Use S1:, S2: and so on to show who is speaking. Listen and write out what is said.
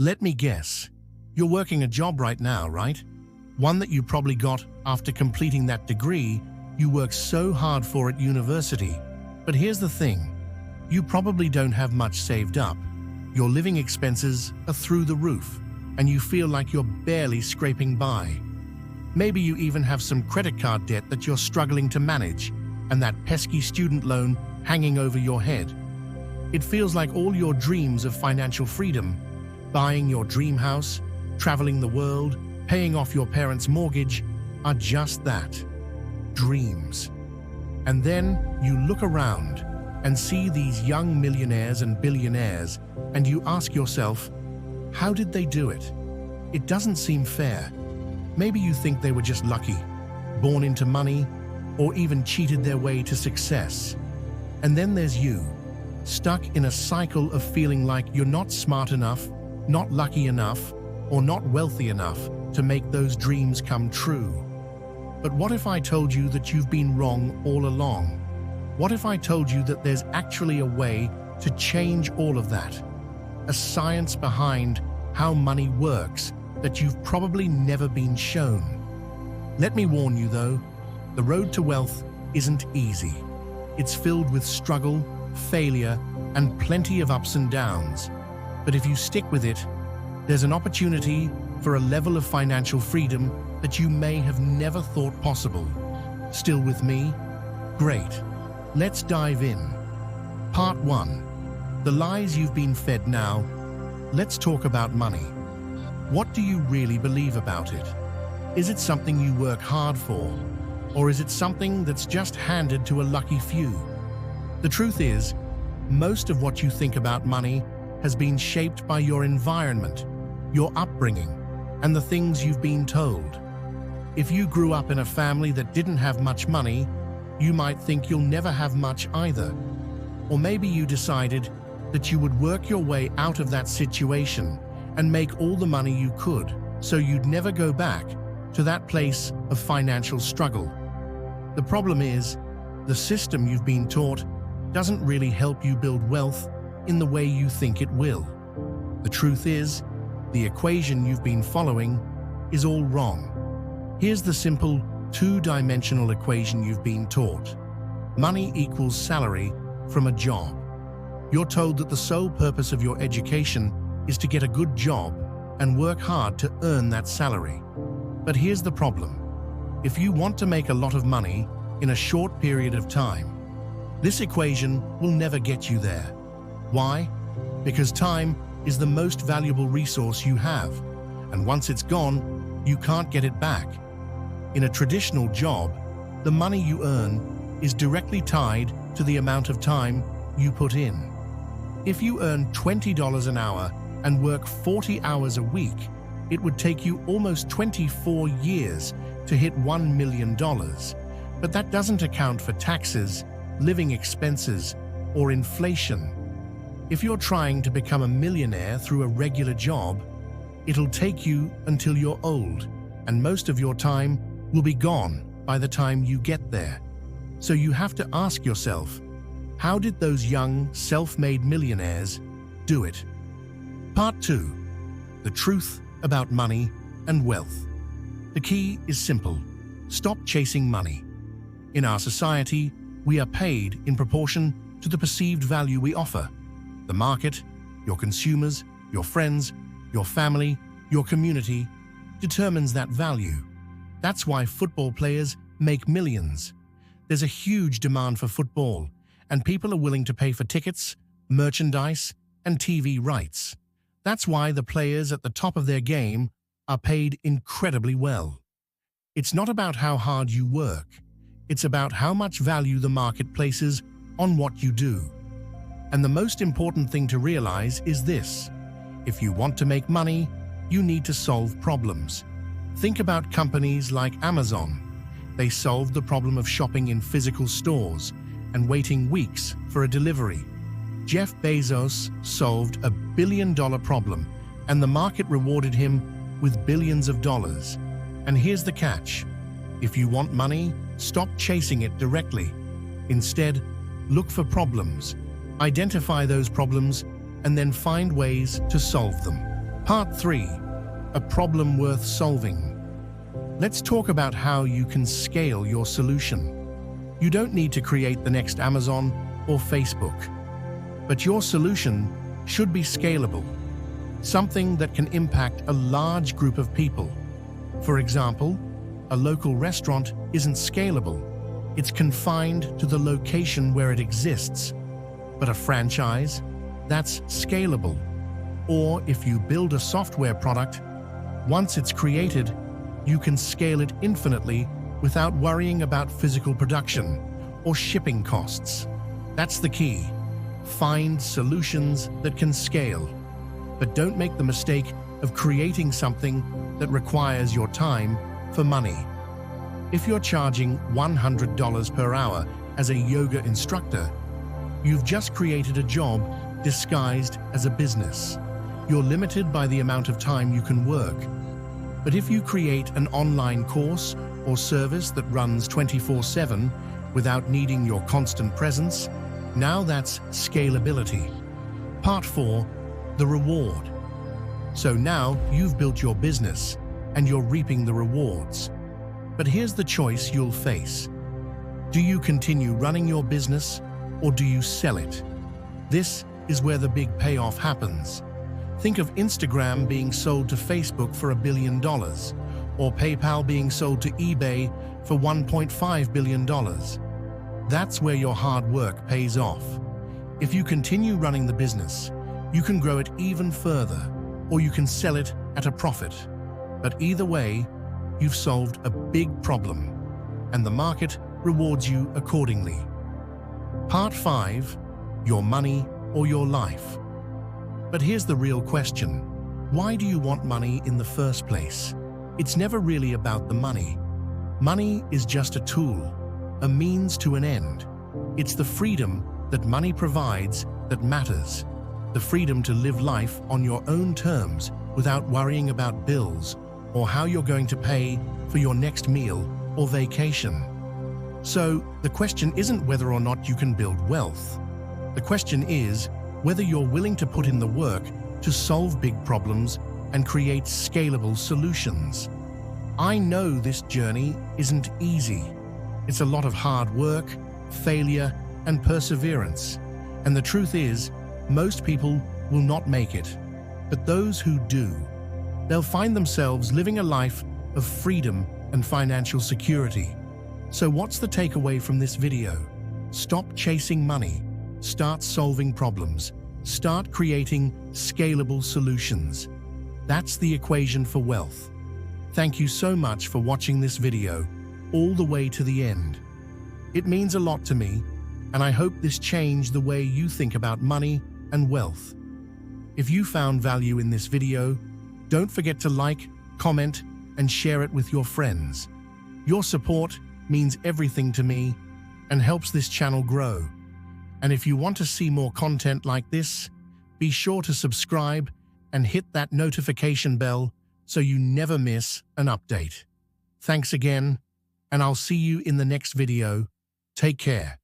S1: Let me guess. You're working a job right now, right? One that you probably got after completing that degree you worked so hard for at university. But here's the thing. You probably don't have much saved up. Your living expenses are through the roof, and you feel like you're barely scraping by. Maybe you even have some credit card debt that you're struggling to manage, and that pesky student loan hanging over your head. It feels like all your dreams of financial freedom, buying your dream house, traveling the world, paying off your parents' mortgage, are just that, dreams. And then you look around and see these young millionaires and billionaires, and you ask yourself, how did they do it? It doesn't seem fair. Maybe you think they were just lucky, born into money, or even cheated their way to success. And then there's you, stuck in a cycle of feeling like you're not smart enough, not lucky enough, or not wealthy enough to make those dreams come true. But what if I told you that you've been wrong all along? What if I told you that there's actually a way to change all of that? A science behind how money works that you've probably never been shown. Let me warn you though, the road to wealth isn't easy. It's filled with struggle, failure, and plenty of ups and downs. But if you stick with it, there's an opportunity for a level of financial freedom that you may have never thought possible. Still with me? Great. Let's dive in. Part 1. The lies you've been fed now. Let's talk about money. What do you really believe about it? Is it something you work hard for? Or is it something that's just handed to a lucky few? The truth is, most of what you think about money has been shaped by your environment, your upbringing, and the things you've been told. If you grew up in a family that didn't have much money, you might think you'll never have much either. Or maybe you decided that you would work your way out of that situation and make all the money you could, so you'd never go back to that place of financial struggle. The problem is, the system you've been taught doesn't really help you build wealth in the way you think it will. The truth is, the equation you've been following is all wrong. Here's the simple two-dimensional equation you've been taught. Money equals salary from a job. You're told that the sole purpose of your education is to get a good job and work hard to earn that salary. But here's the problem. If you want to make a lot of money in a short period of time, this equation will never get you there. Why? Because time is the most valuable resource you have, and once it's gone, you can't get it back. In a traditional job, the money you earn is directly tied to the amount of time you put in. If you earn $20 an hour and work 40 hours a week, it would take you almost 24 years to hit $1 million. But that doesn't account for taxes, living expenses, or inflation. If you're trying to become a millionaire through a regular job, it'll take you until you're old, and most of your time will be gone by the time you get there. So you have to ask yourself, how did those young, self-made millionaires do it? Part 2. The truth about money and wealth. The key is simple. Stop chasing money. In our society, we are paid in proportion to the perceived value we offer. The market, your consumers, your friends, your family, your community determines that value. That's why football players make millions. There's a huge demand for football, and people are willing to pay for tickets, merchandise, and TV rights. That's why the players at the top of their game are paid incredibly well. It's not about how hard you work. It's about how much value the market places on what you do. And the most important thing to realize is this. If you want to make money, you need to solve problems. Think about companies like Amazon. They solved the problem of shopping in physical stores and waiting weeks for a delivery. Jeff Bezos solved a billion-dollar problem, and the market rewarded him with billions of dollars. And here's the catch. If you want money, stop chasing it directly. Instead, look for problems. Identify those problems and then find ways to solve them. Part 3. A problem worth solving. Let's talk about how you can scale your solution. You don't need to create the next Amazon or Facebook, but your solution should be scalable, something that can impact a large group of people. For example, a local restaurant isn't scalable. It's confined to the location where it exists. But a franchise, that's scalable. Or if you build a software product, once it's created, you can scale it infinitely without worrying about physical production or shipping costs. That's the key. Find solutions that can scale, but don't make the mistake of creating something that requires your time for money. If you're charging $100 per hour as a yoga instructor, you've just created a job disguised as a business. You're limited by the amount of time you can work. But if you create an online course or service that runs 24/7 without needing your constant presence, now that's scalability. Part 4. The reward. So now you've built your business and you're reaping the rewards. But here's the choice you'll face. Do you continue running your business or do you sell it? This is where the big payoff happens. Think of Instagram being sold to Facebook for $1 billion, or PayPal being sold to eBay for $1.5 billion. That's where your hard work pays off. If you continue running the business, you can grow it even further, or you can sell it at a profit. But either way, you've solved a big problem, and the market rewards you accordingly. Part 5. Your money or your life. But here's the real question. Why do you want money in the first place? It's never really about the money. Money is just a tool, a means to an end. It's the freedom that money provides that matters. The freedom to live life on your own terms without worrying about bills or how you're going to pay for your next meal or vacation. So the question isn't whether or not you can build wealth. The question is whether you're willing to put in the work to solve big problems and create scalable solutions. I know this journey isn't easy. It's a lot of hard work, failure, and perseverance. And the truth is, most people will not make it. But those who do, they'll find themselves living a life of freedom and financial security. So what's the takeaway from this video? Stop chasing money. Start solving problems. Start creating scalable solutions. That's the equation for wealth. Thank you so much for watching this video all the way to the end. It means a lot to me, and I hope this changed the way you think about money and wealth. If you found value in this video, don't forget to like, comment, and share it with your friends. Your support means everything to me and helps this channel grow. And if you want to see more content like this, be sure to subscribe and hit that notification bell so you never miss an update. Thanks again, and I'll see you in the next video. Take care.